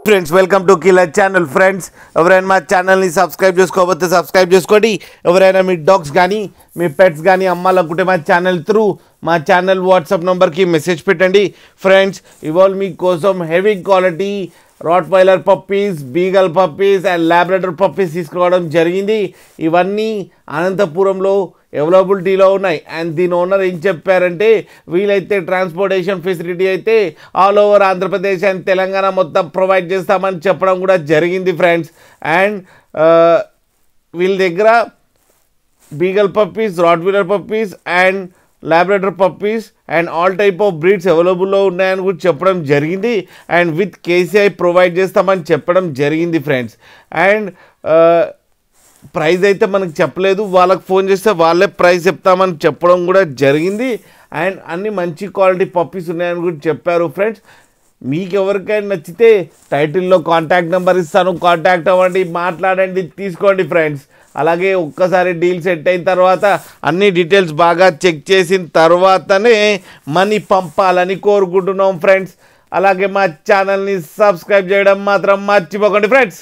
Friends welcome to killer channel. Friends ఎవరైనా మా ఛానల్ని సబ్స్క్రైబ్ చేసుకోకపోతే సబ్స్క్రైబ్ చేసుకోండి. ఎవరైనా మీ డాగ్స్ కానీ మీ పెట్స్ కానీ అమ్మాలనుకుంటే మా ఛానల్ త్రూ మా ఛానల్ వాట్సాప్ నెంబర్కి మెసేజ్ పెట్టండి. ఫ్రెండ్స్ ఇవాళ మీకోసం heavy quality Rottweiler puppies, beagle puppies and Labrador puppies తీసుకురావడం జరిగింది. ఇవన్నీ అనంతపురంలో అవైలబిలిటీలో ఉన్నాయి. అండ్ దీని ఓనర్ ఏం చెప్పారంటే వీలైతే ట్రాన్స్పోర్టేషన్ ఫెసిలిటీ అయితే all over Andhra Pradesh and Telangana మొత్తం ప్రొవైడ్ చేస్తామని చెప్పడం కూడా జరిగింది ఫ్రెండ్స్. అండ్ వీళ్ళ దగ్గర beagle puppies, Rottweiler puppies and Labrador puppies and all type of breeds అవైలబుల్లో ఉన్నాయని కూడా చెప్పడం జరిగింది. అండ్ విత్ కేసీఐ ప్రొవైడ్ చేస్తామని చెప్పడం జరిగింది ఫ్రెండ్స్. అండ్ ప్రైస్ అయితే మనకు చెప్పలేదు, వాళ్ళకి ఫోన్ చేస్తే వాళ్ళే ప్రైస్ చెప్తామని చెప్పడం కూడా జరిగింది. అండ్ అన్ని మంచి క్వాలిటీ పప్పీస్ ఉన్నాయని కూడా చెప్పారు ఫ్రెండ్స్. మీకు ఎవరికైనా నచ్చితే టైటిల్లో కాంటాక్ట్ నెంబర్ ఇస్తాను, కాంటాక్ట్ అవ్వండి, మాట్లాడండి, తీసుకోండి ఫ్రెండ్స్. అలాగే ఒక్కసారి డీల్ సెట్ అయిన తర్వాత అన్ని డీటెయిల్స్ బాగా చెక్ చేసిన తర్వాతనే మనీ పంపాలని కోరుకుంటున్నాం ఫ్రెండ్స్. అలాగే మా ఛానల్ని సబ్స్క్రైబ్ చేయడం మాత్రం మర్చిపోకండి ఫ్రెండ్స్.